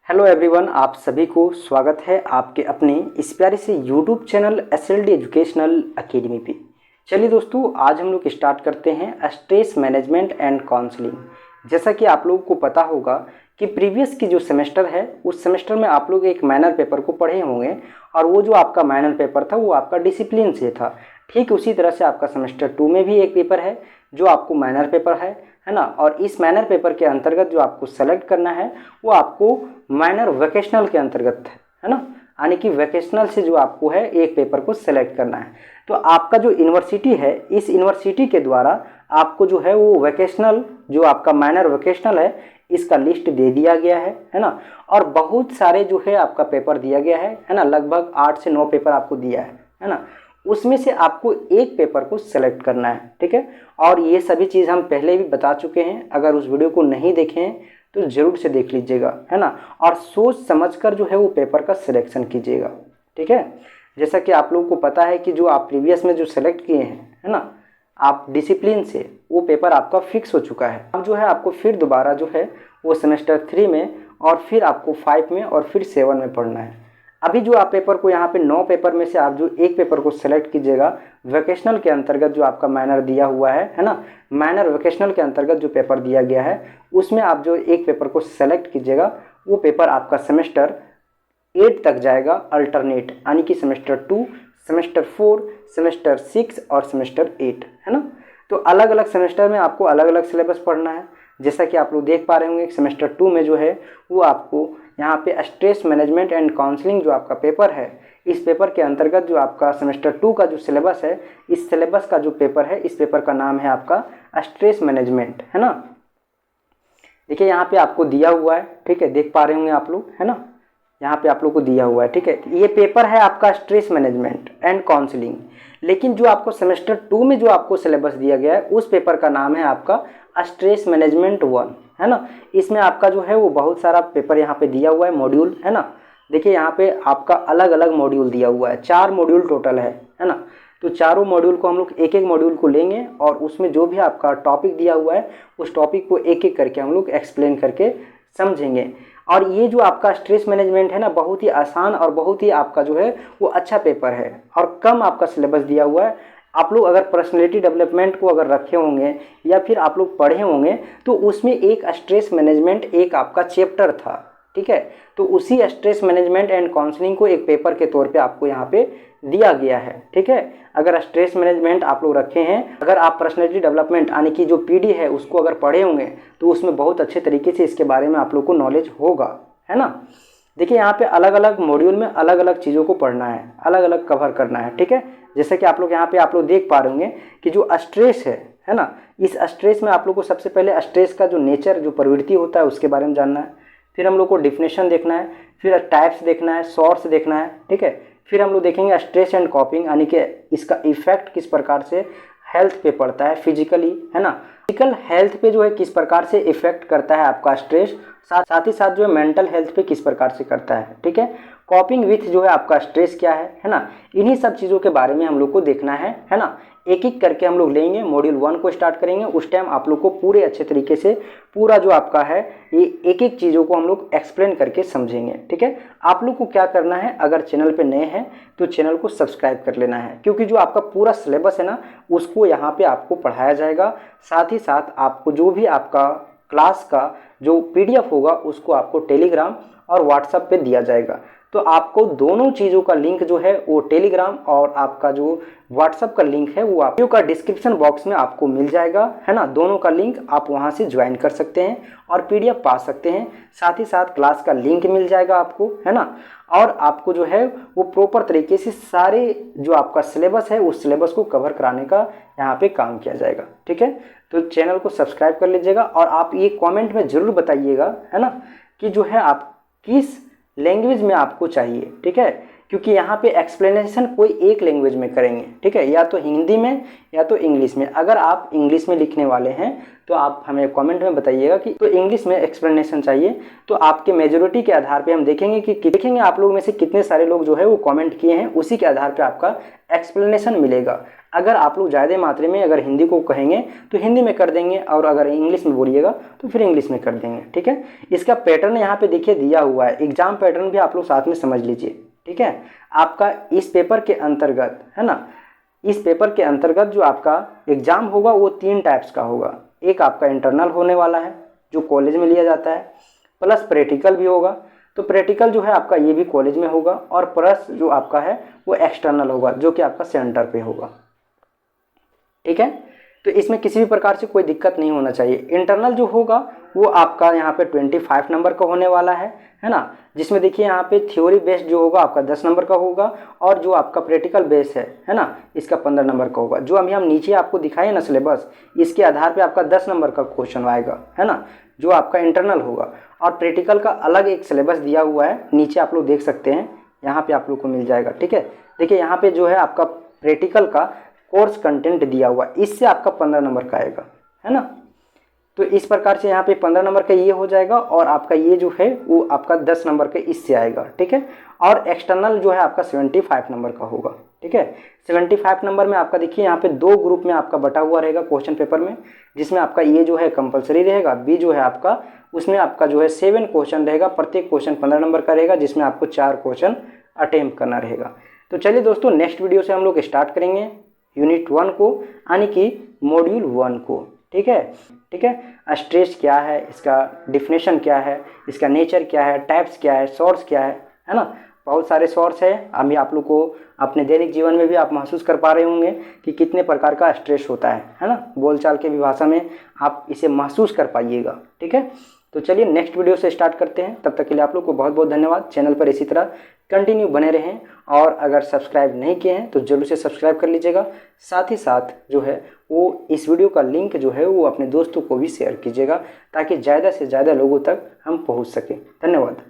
Hello everyone, आप सभी को स्वागत है आपके अपने इस प्यारे से YouTube channel SLD educational academy पे। चलिए दोस्तों, आज हम लोग स्टार्ट करते हैं स्ट्रेस मैनेजमेंट एंड काउंसलिंग। जैसा कि आप लोगों को पता होगा कि प्रीवियस की जो सेमेस्टर है उस सेमेस्टर में आप लोग एक माइनर पेपर को पढ़े होंगे और वो जो आपका माइनर पेपर था वो आपका डिसिप्लिन से था। ठीक उसी तरह से आपका सेमेस्टर 2 में भी एक पेपर है जो आपको माइनर पेपर है ना। और इस माइनर पेपर के अंतर्गत जो आपको सेलेक्ट करना है वो आपको माइनर वोकेशनल के अंतर्गत है ना, यानी कि वोकेशनल से जो आपको है एक पेपर को सेलेक्ट करना है। तो आपका जो यूनिवर्सिटी है इस यूनिवर्सिटी के द्वारा आपको जो है वो वोकेशनल जो आपका माइनर वोकेशनल है इसका लिस्ट दे दिया गया है ना। और बहुत सारे जो है आपका पेपर दिया गया है ना, लगभग 8 से 9 पेपर आपको दिया है ना। उसमें से आपको एक पेपर को सेलेक्ट करना है, ठीक है। और ये सभी चीज़ हम पहले भी बता चुके हैं, अगर उस वीडियो को नहीं देखे हैं तो ज़रूर से देख लीजिएगा, है ना। और सोच समझकर जो है वो पेपर का सिलेक्शन कीजिएगा, ठीक है। जैसा कि आप लोगों को पता है कि जो आप प्रीवियस में जो सेलेक्ट किए हैं, है ना, आप डिसिप्लिन से वो पेपर आपका फिक्स हो चुका है। अब जो है आपको फिर दोबारा जो है वो सेमेस्टर 3 में और फिर आपको 5 में और फिर 7 में पढ़ना है। अभी जो आप पेपर को यहाँ पे 9 पेपर में से आप जो एक पेपर को सेलेक्ट कीजिएगा वोकेशनल के अंतर्गत जो आपका माइनर दिया हुआ है ना, माइनर वोकेशनल के अंतर्गत जो पेपर दिया गया है उसमें आप जो एक पेपर को सेलेक्ट कीजिएगा वो पेपर आपका सेमेस्टर 8 तक जाएगा अल्टरनेट, यानी कि सेमेस्टर 2, सेमेस्टर 4, सेमेस्टर 6 और सेमेस्टर 8, है ना। तो अलग अलग सेमेस्टर में आपको अलग अलग सिलेबस पढ़ना है। जैसा कि आप लोग देख पा रहे होंगे सेमेस्टर 2 में जो है वो आपको यहाँ पे स्ट्रेस मैनेजमेंट एंड काउंसलिंग जो आपका पेपर है, इस पेपर के अंतर्गत जो आपका सेमेस्टर 2 का जो सिलेबस है, इस सिलेबस का जो पेपर है, इस पेपर का नाम है आपका स्ट्रेस मैनेजमेंट, है ना। देखिए यहाँ पे आपको दिया हुआ है, ठीक है, देख पा रहे होंगे आप लोग, है ना। यहाँ पे आप लोग को दिया हुआ है, ठीक है। ये पेपर है आपका स्ट्रेस मैनेजमेंट एंड काउंसलिंग। लेकिन जो आपको सेमेस्टर 2 में जो आपको सिलेबस दिया गया है उस पेपर का नाम है आपका स्ट्रेस मैनेजमेंट 1, है ना। इसमें आपका जो है वो बहुत सारा पेपर यहाँ पे दिया हुआ है, मॉड्यूल, है ना। देखिए यहाँ पे आपका अलग अलग मॉड्यूल दिया हुआ है, 4 मॉड्यूल टोटल है ना। तो चारों मॉड्यूल को हम लोग एक एक मॉड्यूल को लेंगे और उसमें जो भी आपका टॉपिक दिया हुआ है उस टॉपिक को एक एक करके हम लोग एक्सप्लेन करके समझेंगे। और ये जो आपका स्ट्रेस मैनेजमेंट है ना, बहुत ही आसान और बहुत ही आपका जो है वो अच्छा पेपर है और कम आपका सिलेबस दिया हुआ है। आप लोग अगर पर्सनैलिटी डेवलपमेंट को अगर रखे होंगे या फिर आप लोग पढ़े होंगे तो उसमें एक स्ट्रेस मैनेजमेंट एक आपका चैप्टर था, ठीक है। तो उसी स्ट्रेस मैनेजमेंट एंड काउंसलिंग को एक पेपर के तौर पे आपको यहाँ पे दिया गया है, ठीक है। अगर स्ट्रेस मैनेजमेंट आप लोग रखे हैं, अगर आप पर्सनैलिटी डेवलपमेंट यानी कि जो पीडी है उसको अगर पढ़े होंगे तो उसमें बहुत अच्छे तरीके से इसके बारे में आप लोग को नॉलेज होगा, है ना। देखिए यहाँ पे अलग अलग मॉड्यूल में अलग अलग चीज़ों को पढ़ना है, अलग अलग कवर करना है, ठीक है। जैसे कि आप लोग यहाँ पे आप लोग देख पा रहे होंगे कि जो स्ट्रेस है ना, इस स्ट्रेस में आप लोग को सबसे पहले स्ट्रेस का जो नेचर जो प्रवृत्ति होता है उसके बारे में जानना है। फिर हम लोग को डिफिनेशन देखना है, फिर टाइप्स देखना है, सोर्स देखना है, ठीक है। फिर हम लोग देखेंगे स्ट्रेस एंड कॉपिंग, यानी कि इसका इफेक्ट किस प्रकार से हेल्थ पे पड़ता है फिजिकली, है ना। फिजिकल हेल्थ पे जो है किस प्रकार से इफेक्ट करता है आपका स्ट्रेस, साथ ही साथ जो है मेंटल हेल्थ पे किस प्रकार से करता है, ठीक है। कॉपिंग विथ जो है आपका स्ट्रेस क्या है ना। इन्हीं सब चीज़ों के बारे में हम लोग को देखना है ना। एक एक करके हम लोग लेंगे, मॉड्यूल 1 को स्टार्ट करेंगे। उस टाइम आप लोग को पूरे अच्छे तरीके से पूरा जो आपका है ये एक एक चीज़ों को हम लोग एक्सप्लेन करके समझेंगे, ठीक है। आप लोग को क्या करना है, अगर चैनल पे नए हैं तो चैनल को सब्सक्राइब कर लेना है, क्योंकि जो आपका पूरा सिलेबस है ना उसको यहाँ पे आपको पढ़ाया जाएगा। साथ ही साथ आपको जो भी आपका क्लास का जो PDF होगा उसको आपको टेलीग्राम और व्हाट्सएप पे दिया जाएगा। तो आपको दोनों चीज़ों का लिंक जो है वो टेलीग्राम और आपका जो व्हाट्सएप का लिंक है वो वीडियो का डिस्क्रिप्शन बॉक्स में आपको मिल जाएगा, है ना। दोनों का लिंक आप वहां से ज्वाइन कर सकते हैं और PDF पा सकते हैं। साथ ही साथ क्लास का लिंक मिल जाएगा आपको, है ना। और आपको जो है वो प्रॉपर तरीके से सारे जो आपका सिलेबस है उस सिलेबस को कवर कराने का यहाँ पे काम किया जाएगा, ठीक है। तो चैनल को सब्सक्राइब कर लीजिएगा और आप ये कॉमेंट में ज़रूर बताइएगा, है ना, कि जो है आप किस लैंग्वेज में आपको चाहिए, ठीक है। क्योंकि यहाँ पे एक्सप्लेनेशन कोई एक लैंग्वेज में करेंगे, ठीक है, या तो हिंदी में या तो इंग्लिश में। अगर आप इंग्लिश में लिखने वाले हैं तो आप हमें कमेंट में बताइएगा कि तो इंग्लिश में एक्सप्लेनेशन चाहिए। तो आपके मेजोरिटी के आधार पे हम देखेंगे कि देखेंगे आप लोग में से कितने सारे लोग जो है वो कमेंट किए हैं, उसी के आधार पे आपका एक्सप्लेनेशन मिलेगा। अगर आप लोग ज़्यादा मात्रा में अगर हिंदी को कहेंगे तो हिंदी में कर देंगे, और अगर इंग्लिश में बोलिएगा तो फिर इंग्लिश में कर देंगे। ठीक है, इसका पैटर्न यहाँ पे देखिए दिया हुआ है, एग्जाम पैटर्न भी आप लोग साथ में समझ लीजिए। ठीक है, आपका इस पेपर के अंतर्गत है ना, इस पेपर के अंतर्गत जो आपका एग्जाम होगा वो 3 टाइप्स का होगा। एक आपका इंटरनल होने वाला है जो कॉलेज में लिया जाता है, प्लस प्रैक्टिकल भी होगा, तो प्रैक्टिकल जो है आपका ये भी कॉलेज में होगा, और प्लस जो आपका है वो एक्सटर्नल होगा जो कि आपका सेंटर पे होगा। ठीक है, तो इसमें किसी भी प्रकार से कोई दिक्कत नहीं होना चाहिए। इंटरनल जो होगा वो आपका यहाँ पे 25 नंबर का होने वाला है ना, जिसमें देखिए यहाँ पे थ्योरी बेस्ड जो होगा आपका 10 नंबर का होगा, और जो आपका प्रैक्टिकल बेस है ना, इसका 15 नंबर का होगा। जो अभी हम नीचे आपको दिखाए ना सिलेबस, इसके आधार पे आपका 10 नंबर का क्वेश्चन आएगा, है ना, जो आपका इंटरनल होगा। और प्रैक्टिकल का अलग एक सिलेबस दिया हुआ है, नीचे आप लोग देख सकते हैं, यहाँ पे आप लोग को मिल जाएगा। ठीक है, देखिए यहाँ पे जो है आपका प्रैक्टिकल का कोर्स कंटेंट दिया हुआ, इससे आपका 15 नंबर का आएगा, है ना। तो इस प्रकार से यहाँ पे 15 नंबर का ये हो जाएगा, और आपका ये जो है वो आपका 10 नंबर का इससे आएगा। ठीक है, और एक्सटर्नल जो है आपका 75 नंबर का होगा। ठीक है, 75 नंबर में आपका देखिए यहाँ पे 2 ग्रुप में आपका बटा हुआ रहेगा क्वेश्चन पेपर में, जिसमें आपका ये जो है कंपलसरी रहेगा, बी जो है आपका उसमें आपका जो है 7 क्वेश्चन रहेगा, प्रत्येक क्वेश्चन 15 नंबर का रहेगा, जिसमें आपको 4 क्वेश्चन अटेम्प्ट करना रहेगा। तो चलिए दोस्तों, नेक्स्ट वीडियो से हम लोग स्टार्ट करेंगे यूनिट 1 को, यानी कि मॉड्यूल 1 को। ठीक है, ठीक है, स्ट्रेस क्या है, इसका डिफिनेशन क्या है, इसका नेचर क्या है, टाइप्स क्या है, सोर्स क्या है ना, बहुत सारे सोर्स है। अभी आप लोग को अपने दैनिक जीवन में भी आप महसूस कर पा रहे होंगे कि कितने प्रकार का स्ट्रेस होता है ना, बोलचाल के भी भाषा में आप इसे महसूस कर पाइएगा। ठीक है, तो चलिए नेक्स्ट वीडियो से स्टार्ट करते हैं। तब तक के लिए आप लोग को बहुत बहुत धन्यवाद। चैनल पर इसी तरह कंटिन्यू बने रहें, और अगर सब्सक्राइब नहीं किए हैं तो जरूर से सब्सक्राइब कर लीजिएगा। साथ ही साथ जो है वो इस वीडियो का लिंक जो है वो अपने दोस्तों को भी शेयर कीजिएगा, ताकि ज़्यादा से ज़्यादा लोगों तक हम पहुंच सकें। धन्यवाद।